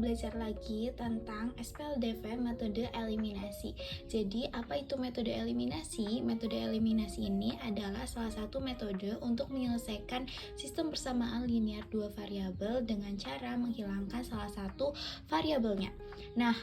belajar lagi tentang SPLDV metode eliminasi. Jadi, apa itu metode eliminasi? Metode eliminasi ini adalah salah satu metode untuk menyelesaikan sistem persamaan linear dua variabel dengan cara menghilangkan salah satu variabelnya. Nah,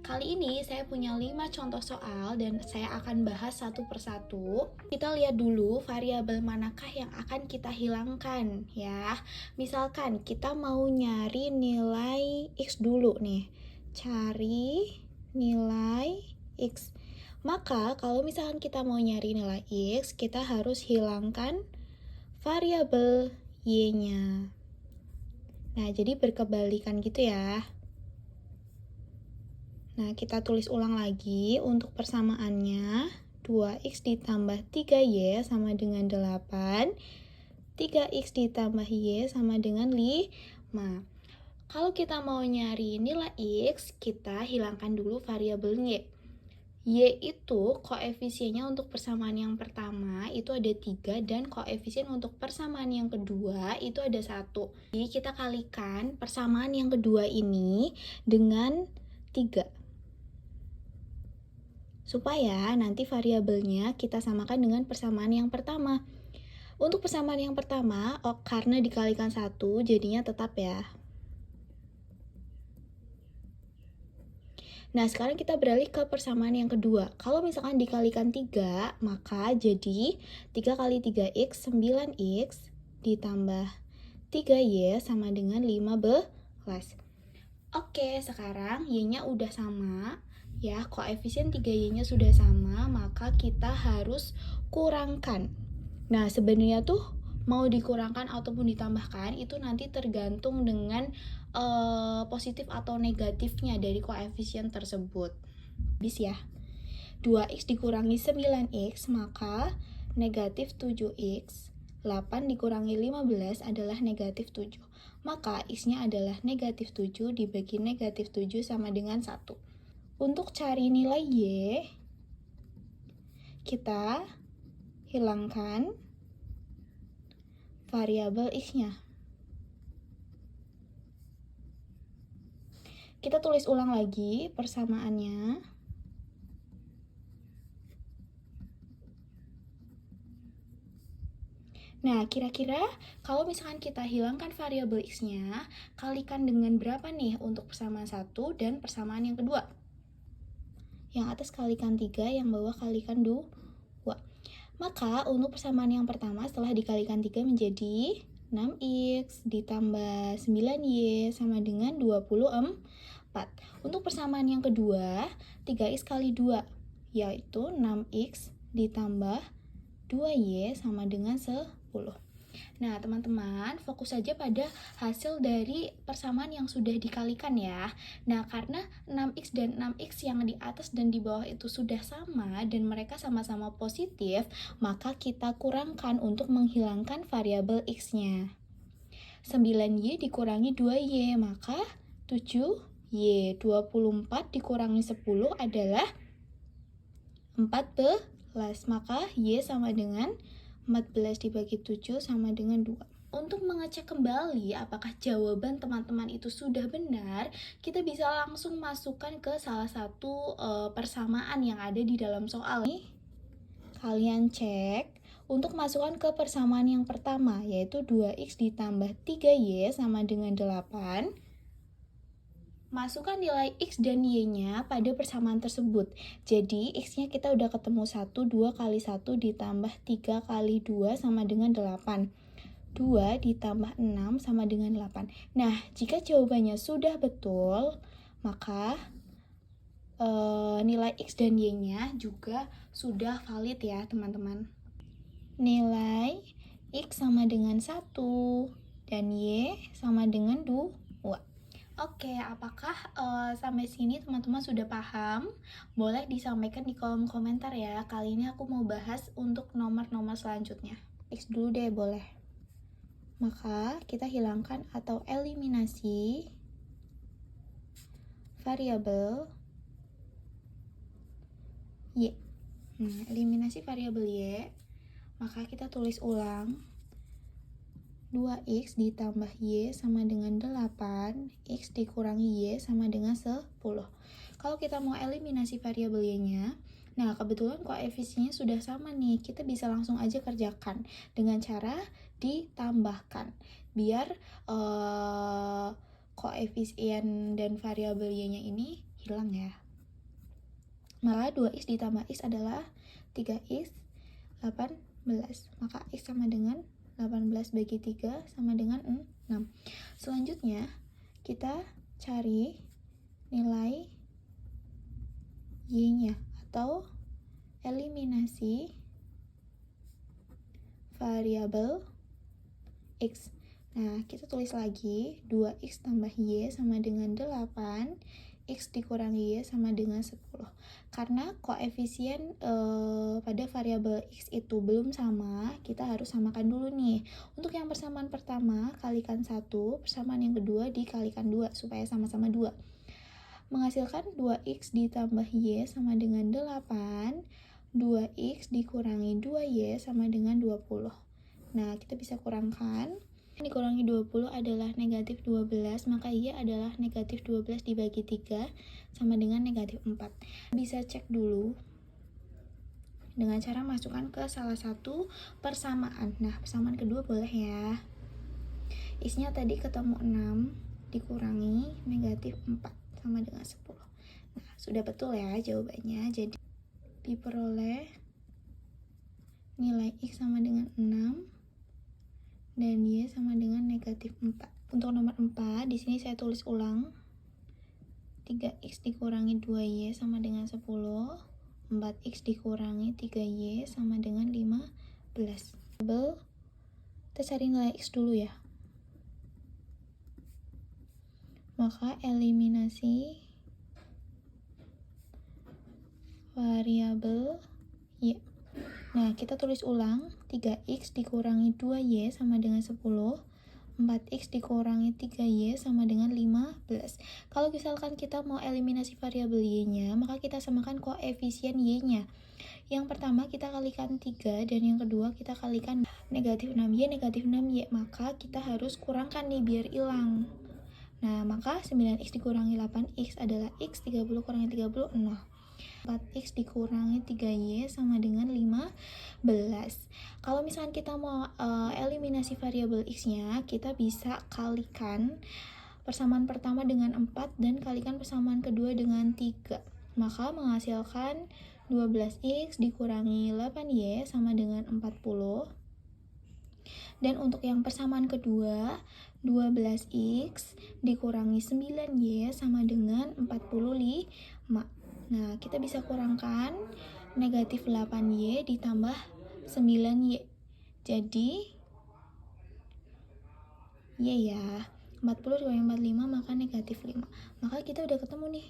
kali ini saya punya 5 contoh soal dan saya akan bahas satu persatu. Kita lihat dulu variabel manakah yang akan kita hilangkan ya. Misalkan kita mau nyari nilai X dulu nih. Cari nilai X. Maka kalau misalkan kita mau nyari nilai X, kita harus hilangkan variabel Y-nya. Nah, jadi berkebalikan gitu ya. Nah, kita tulis ulang lagi untuk persamaannya. 2x ditambah 3y sama dengan 8. 3x ditambah y sama dengan 5. Kalau kita mau nyari nilai x, kita hilangkan dulu variabel y. Y itu koefisiennya untuk persamaan yang pertama itu ada 3 dan koefisien untuk persamaan yang kedua itu ada 1. Jadi kita kalikan persamaan yang kedua ini dengan 3. Supaya nanti variabelnya kita samakan dengan persamaan yang pertama. Untuk persamaan yang pertama, karena dikalikan 1, jadinya tetap ya. Nah, sekarang kita beralih ke persamaan yang kedua. Kalau misalkan dikalikan 3, maka jadi 3 kali 3x, 9x, ditambah 3y sama dengan 15. Oke, sekarang y-nya udah sama. Ya, koefisien 3y-nya sudah sama, maka kita harus kurangkan. Nah, sebenarnya tuh mau dikurangkan ataupun ditambahkan itu nanti tergantung dengan positif atau negatifnya dari koefisien tersebut. Bis ya. 2x dikurangi 9x, maka negatif 7x. 8 dikurangi 15 adalah negatif 7. Maka x-nya adalah negatif 7 dibagi negatif 7 sama dengan 1. Untuk cari nilai y, kita hilangkan variabel x-nya. Kita tulis ulang lagi persamaannya. Nah, kira-kira kalau misalkan kita hilangkan variabel x-nya, kalikan dengan berapa nih untuk persamaan 1 dan persamaan yang kedua? Yang atas kalikan 3, yang bawah kalikan 2. Maka untuk persamaan yang pertama setelah dikalikan 3 menjadi 6x ditambah 9y sama dengan 24. Untuk persamaan yang kedua, 3x kali 2 yaitu 6x ditambah 2y sama dengan 10. Nah, teman-teman, fokus saja pada hasil dari persamaan yang sudah dikalikan ya. Nah, karena 6x dan 6x yang di atas dan di bawah itu sudah sama dan mereka sama-sama positif, maka kita kurangkan untuk menghilangkan variabel x-nya. 9y dikurangi 2y, maka 7y. 24 dikurangi 10 adalah 14, maka y sama dengan 14 dibagi 7 sama dengan 2. Untuk mengecek kembali apakah jawaban teman-teman itu sudah benar, kita bisa langsung masukkan ke salah satu persamaan yang ada di dalam soal. Kalian cek untuk masukkan ke persamaan yang pertama, yaitu 2x ditambah 3y sama dengan 8. Masukkan nilai x dan y-nya pada persamaan tersebut. Jadi, x-nya kita udah ketemu 1, 2 kali 1 ditambah 3 kali 2 sama dengan 8. 2 ditambah 6 sama dengan 8. Nah, jika jawabannya sudah betul, maka nilai x dan y-nya juga sudah valid ya, teman-teman. Nilai x sama dengan 1 dan y sama dengan 2. Oke, apakah sampai sini teman-teman sudah paham? Boleh disampaikan di kolom komentar ya. Kali ini aku mau bahas untuk nomor-nomor selanjutnya. X dulu deh, boleh. Maka kita hilangkan atau eliminasi variabel y. Nah, eliminasi variabel y, maka kita tulis ulang 2x ditambah y sama dengan 8, x dikurangi y sama dengan 10. Kalau kita mau eliminasi variabel y-nya, nah kebetulan koefisiennya sudah sama nih, kita bisa langsung aja kerjakan dengan cara ditambahkan, biar koefisien dan variabel y-nya ini hilang ya. Maka 2x ditambah x adalah 3x 18. Maka x sama dengan 18 bagi 3 sama dengan 6. Selanjutnya kita cari nilai y-nya atau eliminasi variabel x. Nah, kita tulis lagi 2x tambah y sama dengan 8, x dikurangi y sama dengan 10. Karena koefisien pada variabel x itu belum sama, kita harus samakan dulu nih. Untuk yang persamaan pertama, kalikan 1, persamaan yang kedua dikalikan 2, supaya sama-sama 2. Menghasilkan 2x ditambah y sama dengan 8, 2x dikurangi 2y sama dengan 20. Nah, kita bisa kurangkan. Dikurangi 20 adalah negatif 12, maka y adalah negatif 12 dibagi 3 sama dengan negatif 4. Bisa cek dulu dengan cara masukkan ke salah satu persamaan. Nah, persamaan kedua boleh ya. X-nya tadi ketemu 6 dikurangi negatif 4 sama dengan 10. Nah, sudah betul ya jawabannya. Jadi diperoleh nilai X sama dengan 6 dan Y sama dengan negatif 4. Untuk nomor 4, di sini saya tulis ulang. 3X dikurangi 2Y sama dengan 10. 4X dikurangi 3Y sama dengan 15. Kita cari nilai X dulu ya. Maka eliminasi variabel Y. Nah, kita tulis ulang, 3x dikurangi 2y sama dengan 10, 4x dikurangi 3y sama dengan 15. Kalau misalkan kita mau eliminasi variabel y-nya, maka kita samakan koefisien y-nya. Yang pertama kita kalikan 3, dan yang kedua kita kalikan negatif 6y, negatif 6y. Maka kita harus kurangkan nih biar hilang. Nah, maka 9x dikurangi 8x adalah x, 30 kurangi 30, 0. 4x dikurangi 3y sama dengan 15. Kalau misalkan kita mau eliminasi variabel x-nya, kita bisa kalikan persamaan pertama dengan 4 dan kalikan persamaan kedua dengan 3. Maka menghasilkan 12x dikurangi 8y sama dengan 40. Dan untuk yang persamaan kedua, 12x dikurangi 9y sama dengan 45. Nah, kita bisa kurangkan negatif 8y ditambah 9y. Jadi, y ya, 40 dikurangi 45 maka negatif 5. Maka kita udah ketemu nih,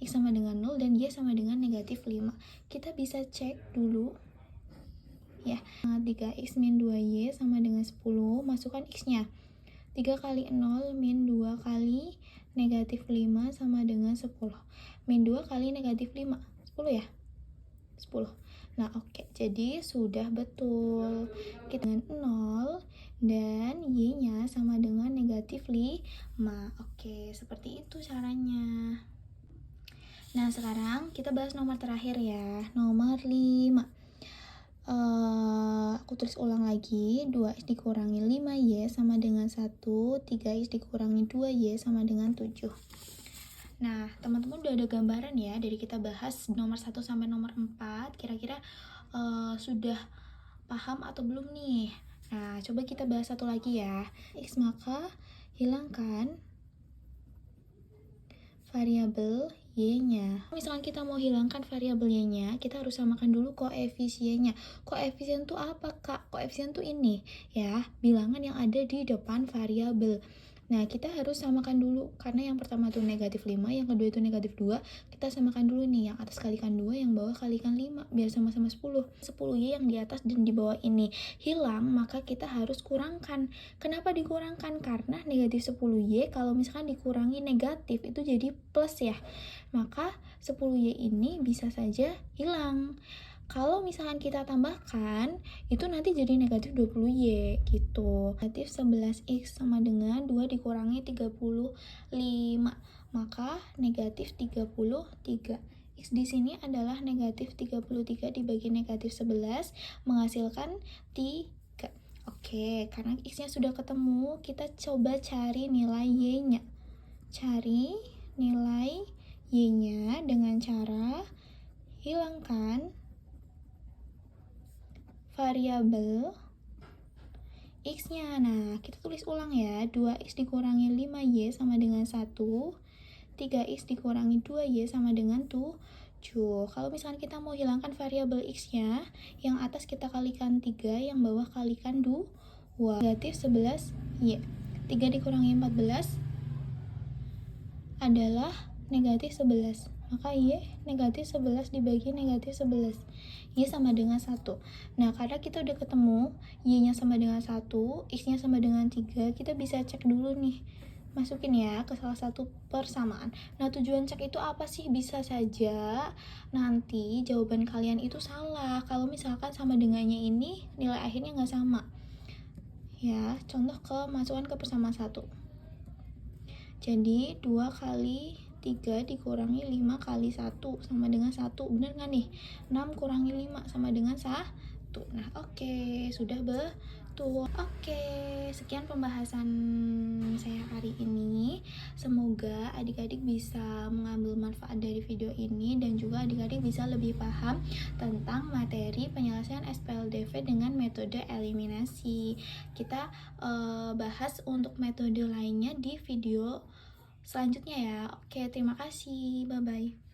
x sama dengan 0 dan y sama dengan negatif 5. Kita bisa cek dulu ya. 3x min 2y sama dengan 10, masukkan x-nya. 3 kali 0 min 2 kali negatif 5 sama dengan 10. Min 2 kali negatif 5, 10 ya? 10. Nah, oke. Jadi, sudah betul. Kita dengan 0 dan y-nya sama dengan negatif 5. Oke, seperti itu caranya. Nah, sekarang kita bahas nomor terakhir ya. Nomor 5. Aku tulis ulang lagi. 2x dikurangi 5y sama dengan 1. 3x dikurangi 2y sama dengan 7. Nah, teman-teman udah ada gambaran ya dari kita bahas nomor 1 sampai nomor 4. Kira-kira sudah paham atau belum nih? Nah, coba kita bahas satu lagi ya. X, maka hilangkan variabel y-nya. Misalkan kita mau hilangkan variabel y-nya, kita harus samakan dulu koefisiennya. Koefisien itu apa, Kak? Koefisien itu ini ya, bilangan yang ada di depan variabel. Nah, kita harus samakan dulu, karena yang pertama itu negatif 5, yang kedua itu negatif 2. Kita samakan dulu nih, yang atas kalikan 2, yang bawah kalikan 5, biar sama-sama 10. 10y yang di atas dan di bawah ini hilang, maka kita harus kurangkan. Kenapa dikurangkan? Karena negatif 10y, kalau misalkan dikurangi negatif, itu jadi plus ya. Maka 10y ini bisa saja hilang. Kalau misalkan kita tambahkan, itu nanti jadi negatif 20Y gitu. Negatif 11X sama dengan 2 dikurangi 35. Maka negatif 33. X di sini adalah negatif 33 dibagi negatif 11 menghasilkan 3. Oke, karena X-nya sudah ketemu, kita coba cari nilai Y-nya. Cari nilai Y-nya dengan cara hilangkan variabel X-nya. Nah, kita tulis ulang ya. 2X dikurangi 5Y sama dengan 1. 3X dikurangi 2Y sama dengan 7. Kalau misalkan kita mau hilangkan variabel X-nya, yang atas kita kalikan 3, yang bawah kalikan 2. Negatif 11Y. 3 dikurangi 14 adalah negatif 11. Maka Y negatif 11 dibagi negatif 11. Y sama dengan 1. Nah, karena kita udah ketemu Y-nya sama dengan 1, X-nya sama dengan 3, kita bisa cek dulu nih. Masukin ya ke salah satu persamaan. Nah, tujuan cek itu apa sih? Bisa saja nanti jawaban kalian itu salah. Kalau misalkan sama dengannya ini nilai akhirnya nggak sama. Ya, contoh ke masukkan ke persamaan 1. Jadi 2 kali 3 dikurangi 5 kali 1 sama dengan 1. Bener nggak nih? 6 kurangi 5 sama dengan 1. Nah, oke, sudah betul. Oke, sekian pembahasan saya hari ini. Semoga adik-adik bisa mengambil manfaat dari video ini dan juga adik-adik bisa lebih paham tentang materi penyelesaian SPLDV dengan metode eliminasi. Kita bahas untuk metode lainnya di video selanjutnya ya. Oke, terima kasih. Bye-bye.